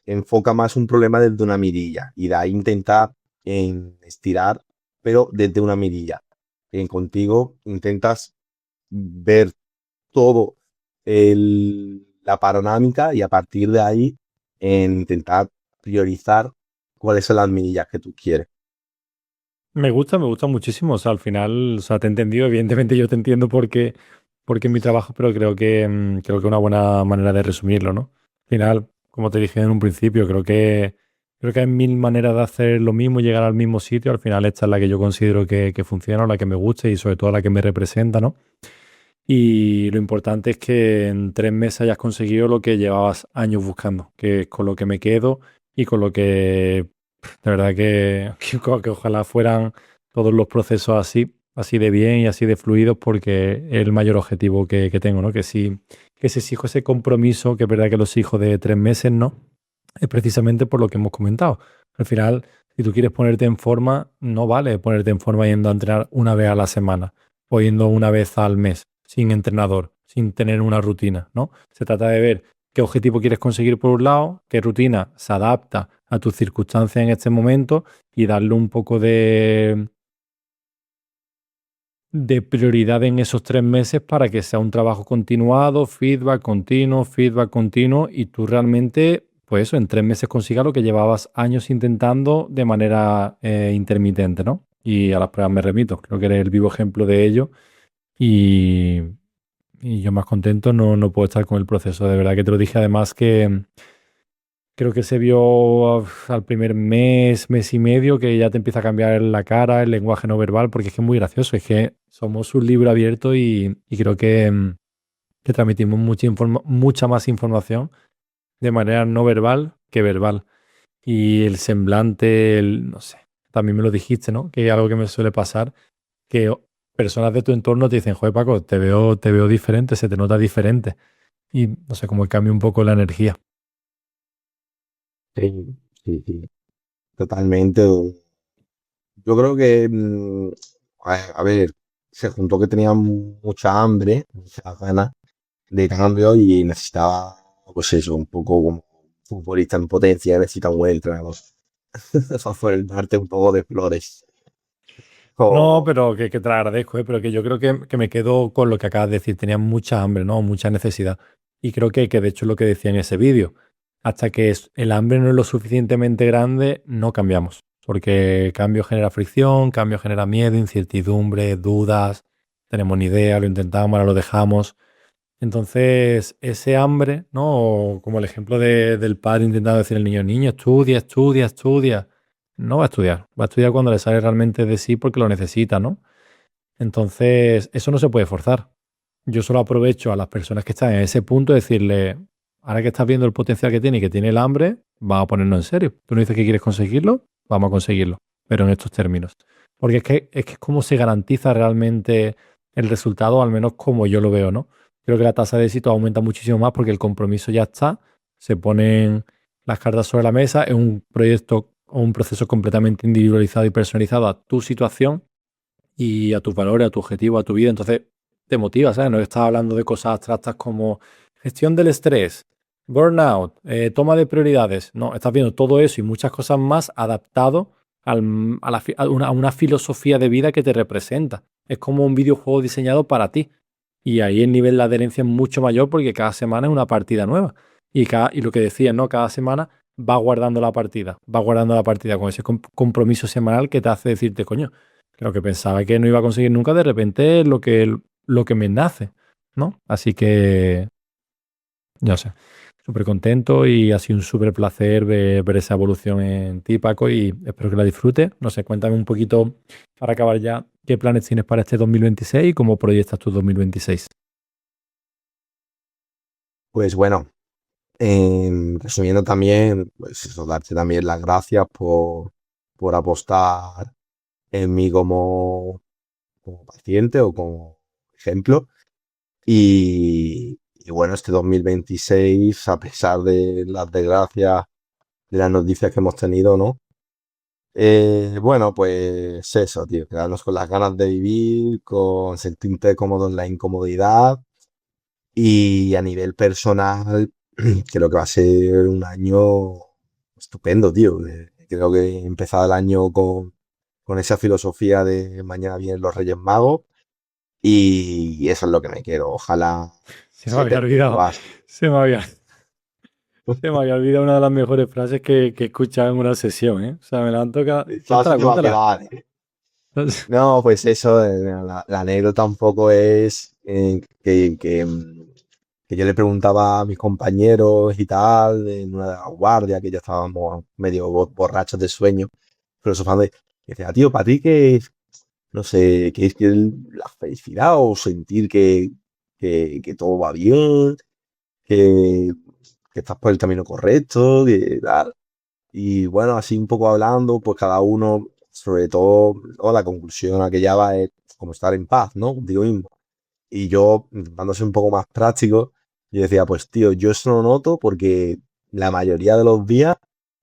enfoca más un problema desde una mirilla y de ahí intentar estirar, pero desde una mirilla. Contigo intentas ver todo la panorámica y a partir de ahí intentar priorizar cuáles son las mirillas que tú quieres. Me gusta muchísimo. O sea, al final, o sea, te he entendido. Evidentemente yo te entiendo porque es mi trabajo, pero creo que una buena manera de resumirlo, ¿no? Al final, como te dije en un principio, creo que hay mil maneras de hacer lo mismo y llegar al mismo sitio. Al final, esta es la que yo considero que funciona, la que me gusta y sobre todo la que me representa, ¿no? Y lo importante es que en 3 meses hayas conseguido lo que llevabas años buscando, que es con lo que me quedo y con lo que de verdad que ojalá fueran todos los procesos así de bien y así de fluidos, porque es el mayor objetivo que tengo, ¿no? Que si exijo ese compromiso, que es verdad que los hijos de 3 meses, ¿no? Es precisamente por lo que hemos comentado. Al final, si tú quieres ponerte en forma, no vale ponerte en forma yendo a entrenar una vez a la semana o yendo una vez al mes, sin entrenador, sin tener una rutina, ¿no? Se trata de ver qué objetivo quieres conseguir por un lado, qué rutina se adapta a tus circunstancias en este momento y darle un poco de prioridad en esos 3 meses para que sea un trabajo continuado, feedback continuo y tú realmente, pues eso, en 3 meses consigas lo que llevabas años intentando de manera intermitente, ¿no? Y a las pruebas me remito, creo que eres el vivo ejemplo de ello y, y yo más contento no puedo estar con el proceso, de verdad que te lo dije además que creo que se vio al primer mes y medio, que ya te empieza a cambiar la cara, el lenguaje no verbal, porque es que es muy gracioso. Es que somos un libro abierto y creo que transmitimos mucha más información de manera no verbal que verbal. Y el semblante, no sé, también me lo dijiste, ¿no? Que es algo que me suele pasar, que personas de tu entorno te dicen, joder, Paco, te veo diferente, se te nota diferente. Y no sé, como que cambia un poco la energía. Sí, sí, sí, totalmente. Yo creo que, a ver, se juntó que tenía mucha hambre, muchas ganas de cambio y necesitaba, pues eso, un poco como futbolista en potencia, necesita un buen entrenador. Eso fue el darte un poco de flores. No, O- pero que te lo agradezco, pero que yo creo que me quedo con lo que acabas de decir. Tenía mucha hambre, ¿no? Mucha necesidad. Y creo que de hecho es lo que decía en ese vídeo. Hasta que el hambre no es lo suficientemente grande, no cambiamos. Porque cambio genera fricción, cambio genera miedo, incertidumbre, dudas. Tenemos ni idea, lo intentamos, ahora lo dejamos. Entonces, ese hambre, ¿no? O como el ejemplo del padre intentando decir al niño, niño, estudia, estudia, estudia. No va a estudiar cuando le sale realmente de sí porque lo necesita, ¿no? Entonces, eso no se puede forzar. Yo solo aprovecho a las personas que están en ese punto de decirle, ahora que estás viendo el potencial que tiene y que tiene el hambre, vamos a ponerlo en serio. Tú no dices que quieres conseguirlo, vamos a conseguirlo, pero en estos términos. Porque es que es como se garantiza realmente el resultado, al menos como yo lo veo, ¿no? Creo que la tasa de éxito aumenta muchísimo más porque el compromiso ya está, se ponen las cartas sobre la mesa, es un proyecto o un proceso completamente individualizado y personalizado a tu situación y a tus valores, a tu objetivo, a tu vida. Entonces te motiva, ¿sabes? No estás hablando de cosas abstractas como gestión del estrés, burnout, toma de prioridades. No, estás viendo todo eso y muchas cosas más adaptado a una filosofía de vida que te representa. Es como un videojuego diseñado para ti. Y ahí el nivel de adherencia es mucho mayor porque cada semana es una partida nueva. Y lo que decía, ¿no? Cada semana va guardando la partida con ese compromiso semanal que te hace decirte, coño, que lo que pensaba que no iba a conseguir nunca, de repente es lo que me nace, ¿no? Así que, ya sé, súper contento y ha sido un súper placer ver esa evolución en ti, Paco, y espero que la disfrutes. No sé, cuéntame un poquito, para acabar ya, qué planes tienes para este 2026 y cómo proyectas tu 2026. Pues bueno, resumiendo también, pues eso, darte también las gracias por apostar en mí como paciente o como ejemplo. Y bueno, este 2026, a pesar de las desgracias, de las noticias que hemos tenido, ¿no? Bueno, pues eso, tío, quedarnos con las ganas de vivir, con sentirte cómodo en la incomodidad y a nivel personal, creo que va a ser un año estupendo, tío. Creo que he empezado el año con esa filosofía de mañana vienen los Reyes Magos y eso es lo que me quiero. Ojalá Se me se había olvidado, perpetúe así. se me había, se me había olvidado una de las mejores frases que he escuchado en una sesión, ¿eh? O sea, me la han tocado. Así Cuéntala, se va a cuéntala. quedar. No, pues eso, la anécdota un poco es que yo le preguntaba a mis compañeros y tal, en una de las guardias, que ya estábamos medio borrachos de sueño, filosofando, y decía, tío, ¿para ti qué es, no sé, qué es que la felicidad o sentir que todo va bien, que, que estás por el camino correcto, que tal? Y bueno, así un poco hablando, pues cada uno, sobre todo, o la conclusión a que ya va es como estar en paz, ¿no? Contigo mismo. Y yo, dándose un poco más práctico, yo decía, pues tío, yo eso lo noto porque la mayoría de los días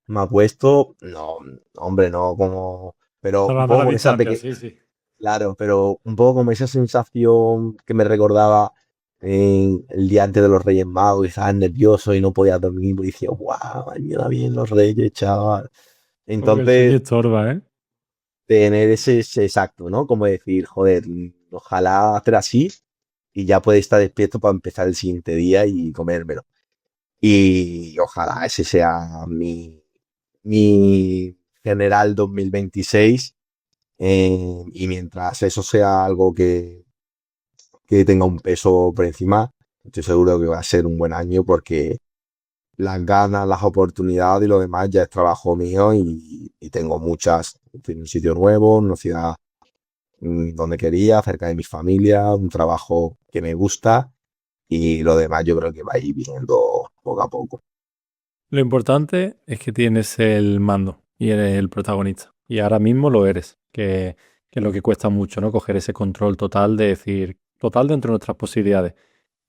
me ha puesto, no, hombre, no como, pero un Salvando poco la con esas de distancia, que, sí, sí. claro, pero un poco como esa sensación que me recordaba en el día antes de los Reyes Magos y estaba nervioso y no podía dormir y decía, guau, mañana vienen los Reyes, chaval. Porque el sueño Entonces, estorba, ¿eh? tener ese exacto, ¿no? Como decir, joder, ojalá hacer así y ya puede estar despierto para empezar el siguiente día y comérmelo. Y ojalá ese sea mi general 2026. Y mientras eso sea algo que tenga un peso por encima, estoy seguro que va a ser un buen año porque las ganas, las oportunidades y lo demás ya es trabajo mío y tengo muchas. Estoy en un sitio nuevo, en una ciudad donde quería, cerca de mi familia, un trabajo que me gusta y lo demás yo creo que va a ir viniendo poco a poco. Lo importante es que tienes el mando y eres el protagonista. Y ahora mismo lo eres, que es lo que cuesta mucho, ¿no? Coger ese control total de decir, total dentro de nuestras posibilidades.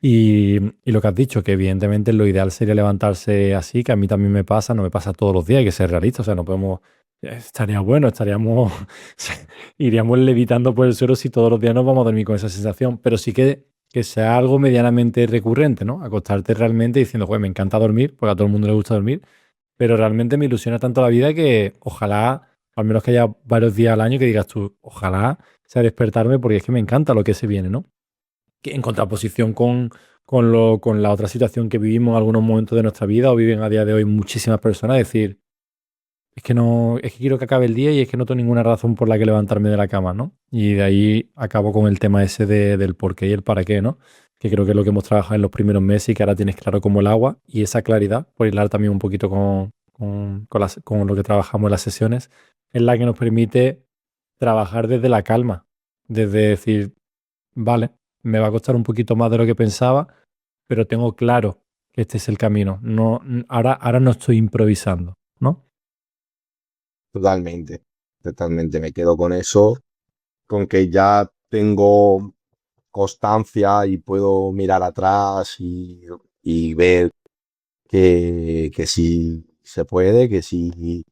Y lo que has dicho, que evidentemente lo ideal sería levantarse así, que a mí también me pasa, no me pasa todos los días, hay que ser realistas, o sea, no podemos, estaría bueno, estaríamos, iríamos levitando por el suelo si todos los días nos vamos a dormir con esa sensación, pero sí que sea algo medianamente recurrente, ¿no? Acostarte realmente diciendo, pues me encanta dormir, porque a todo el mundo le gusta dormir, pero realmente me ilusiona tanto la vida que ojalá, al menos que haya varios días al año que digas tú, ojalá sea despertarme porque es que me encanta lo que se viene, ¿no? Que en contraposición con la otra situación que vivimos en algunos momentos de nuestra vida o viven a día de hoy muchísimas personas, es decir, es que no, es que quiero que acabe el día y es que no tengo ninguna razón por la que levantarme de la cama, ¿no? Y de ahí acabo con el tema ese del por qué y el para qué, ¿no? Que creo que es lo que hemos trabajado en los primeros meses y que ahora tienes claro como el agua y esa claridad, por hilar también un poquito con lo que trabajamos en las sesiones, es la que nos permite trabajar desde la calma, desde decir, vale, me va a costar un poquito más de lo que pensaba, pero tengo claro que este es el camino. No, ahora no estoy improvisando, ¿no? Totalmente, totalmente. Me quedo con eso, con que ya tengo constancia y puedo mirar atrás y ver que sí se puede, que sí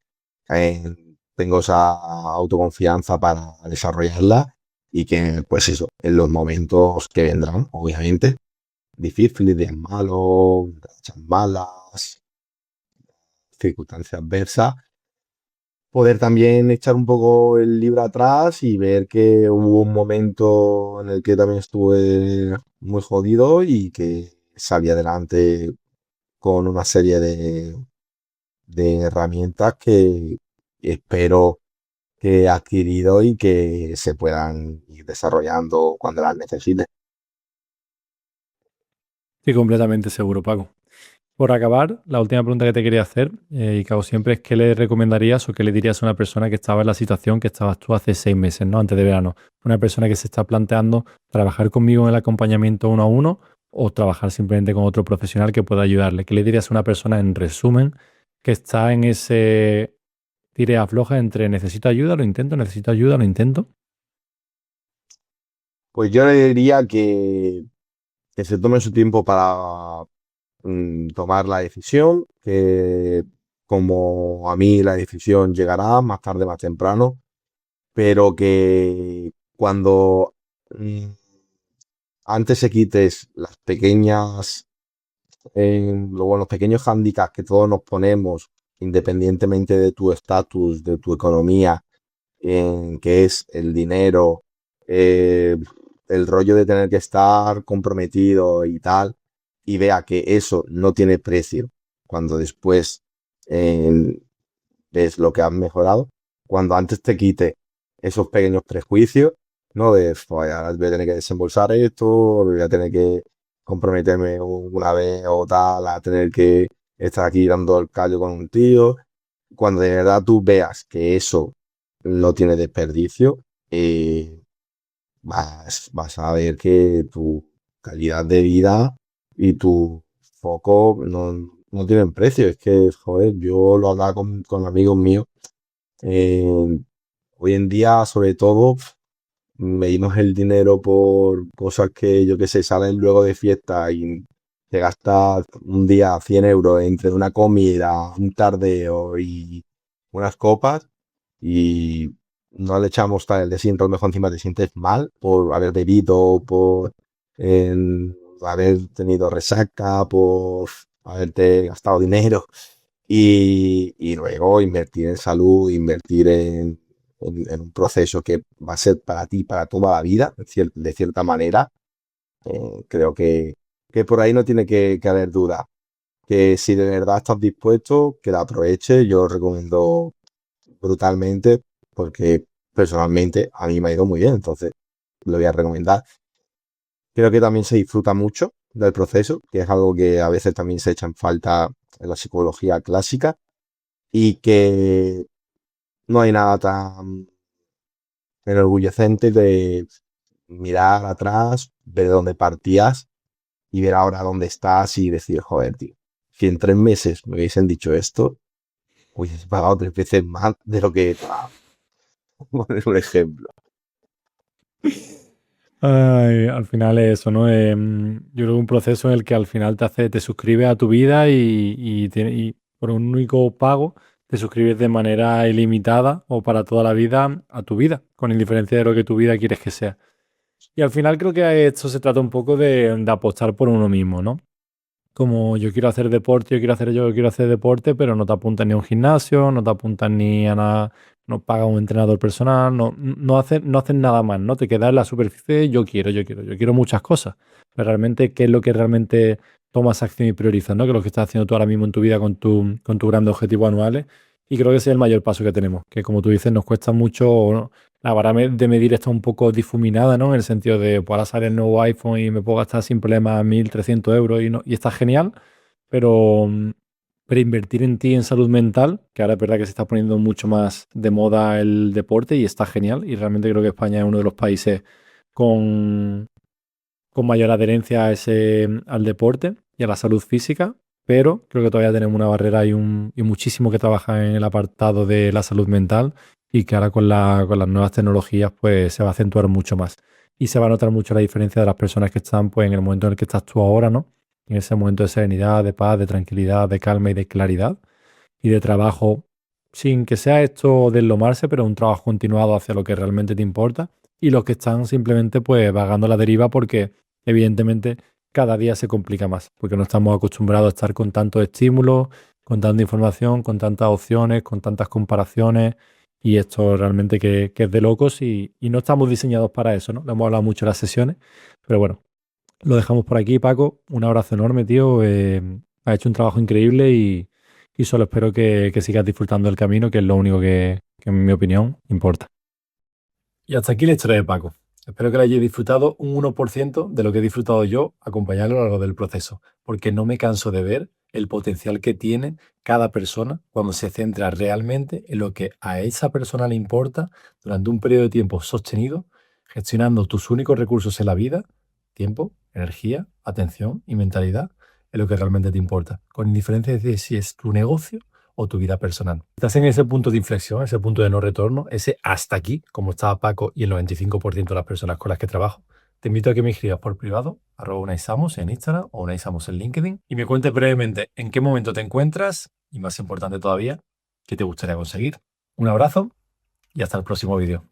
tengo esa autoconfianza para desarrollarla y que, pues eso, en los momentos que vendrán, obviamente, difíciles, días malos, rachas malas, circunstancias adversas, poder también echar un poco el libro atrás y ver que hubo un momento en el que también estuve muy jodido y que salí adelante con una serie de herramientas que espero que he adquirido y que se puedan ir desarrollando cuando las necesite. Sí, completamente seguro, Paco. Por acabar, la última pregunta que te quería hacer, y que hago siempre, es qué le recomendarías o qué le dirías a una persona que estaba en la situación que estabas tú hace 6 meses, ¿no? Antes de verano. Una persona que se está planteando trabajar conmigo en el acompañamiento uno a uno o trabajar simplemente con otro profesional que pueda ayudarle. ¿Qué le dirías a una persona, en resumen, que está en ese tire afloja entre necesito ayuda, lo intento, necesito ayuda, lo intento? Pues yo le diría que se tome su tiempo para tomar la decisión, que como a mí la decisión llegará más tarde, más temprano, pero que cuando antes se quites las pequeñas, luego los pequeños hándicaps que todos nos ponemos, independientemente de tu estatus, de tu economía, en que es el dinero, eh, el rollo de tener que estar comprometido y tal, y vea que eso no tiene precio, cuando después eh, ves lo que has mejorado, cuando antes te quite esos pequeños prejuicios, ¿no? De, "Joder, ahora voy a tener que desembolsar esto, voy a tener que comprometerme una vez o tal, a tener que estar aquí dando el callo con un tío. Cuando de verdad tú veas que eso no tiene desperdicio, vas a ver que tu calidad de vida y tu foco no tienen precio. Es que, joder, yo lo hablaba con amigos míos. eh, Hoy en día, sobre todo, medimos el dinero por cosas que, yo que sé, salen luego de fiesta y te gastas un día 100 euros entre una comida, un tardeo y unas copas y no le echamos tal el de siempre, a lo mejor encima te sientes mal por haber bebido, por haber tenido resaca, por haberte gastado dinero y luego invertir en salud, invertir en un proceso que va a ser para ti, para toda la vida, de cierta manera. Creo que por ahí no tiene que haber duda. Que si de verdad estás dispuesto, que la aproveches, yo lo recomiendo brutalmente porque personalmente a mí me ha ido muy bien, entonces lo voy a recomendar. Creo que también se disfruta mucho del proceso, que es algo que a veces también se echa en falta en la psicología clásica y que no hay nada tan enorgullecente de mirar atrás, ver dónde partías y ver ahora dónde estás y decir, joder, tío, si en 3 meses me hubiesen dicho esto, hubiese pagado 3 veces más de lo que pagaba. Poner un ejemplo. Ay, al final es eso, ¿no? Yo creo que un proceso en el que al final te suscribes a tu vida y por un único pago te suscribes de manera ilimitada o para toda la vida a tu vida, con indiferencia de lo que tu vida quieres que sea. Y al final creo que esto se trata un poco de apostar por uno mismo, ¿no? Como yo quiero hacer deporte, yo quiero hacer deporte, pero no te apuntas ni a un gimnasio, no te apuntas ni a nada, no pagas un entrenador personal, no haces nada más, ¿no? Te quedas en la superficie, de yo quiero muchas cosas. Pero realmente, ¿qué es lo que realmente tomas acción y priorizas, ¿no? Que es lo que estás haciendo tú ahora mismo en tu vida con tus grandes objetivos anuales. Y creo que ese es el mayor paso que tenemos, que como tú dices, nos cuesta mucho, ¿no? La vara de medir está un poco difuminada, ¿no? En el sentido de, pues ahora sale el nuevo iPhone y me puedo gastar sin problema 1.300 euros y está genial, pero, pero invertir en ti en salud mental, que ahora es verdad que se está poniendo mucho más de moda el deporte y está genial, y realmente creo que España es uno de los países con, con mayor adherencia al deporte y a la salud física, pero creo que todavía tenemos una barrera y muchísimo que trabajar en el apartado de la salud mental y que ahora con las nuevas tecnologías pues se va a acentuar mucho más. Y se va a notar mucho la diferencia de las personas que están pues en el momento en el que estás tú ahora, ¿no? En ese momento de serenidad, de paz, de tranquilidad, de calma y de claridad y de trabajo, sin que sea esto deslomarse, pero un trabajo continuado hacia lo que realmente te importa. Y los que están simplemente pues vagando a la deriva porque evidentemente cada día se complica más, porque no estamos acostumbrados a estar con tantos estímulos, con tanta información, con tantas opciones, con tantas comparaciones. Y esto realmente que es de locos y no estamos diseñados para eso, ¿no? Lo hemos hablado mucho en las sesiones, pero bueno, lo dejamos por aquí, Paco. Un abrazo enorme, tío. Has hecho un trabajo increíble y solo espero que sigas disfrutando del camino, que es lo único que en mi opinión importa. Y hasta aquí la historia de Paco. Espero que la hayáis disfrutado un 1% de lo que he disfrutado yo acompañarlo a lo largo del proceso, porque no me canso de ver el potencial que tiene cada persona cuando se centra realmente en lo que a esa persona le importa durante un periodo de tiempo sostenido, gestionando tus únicos recursos en la vida, tiempo, energía, atención y mentalidad, es lo que realmente te importa, con indiferencia de si es tu negocio o tu vida personal. Estás en ese punto de inflexión, ese punto de no retorno, ese hasta aquí, como estaba Paco y el 95% de las personas con las que trabajo. Te invito a que me escribas por privado, @unaisamos en Instagram o unaisamos en LinkedIn, y me cuentes brevemente en qué momento te encuentras y, más importante todavía, qué te gustaría conseguir. Un abrazo y hasta el próximo vídeo.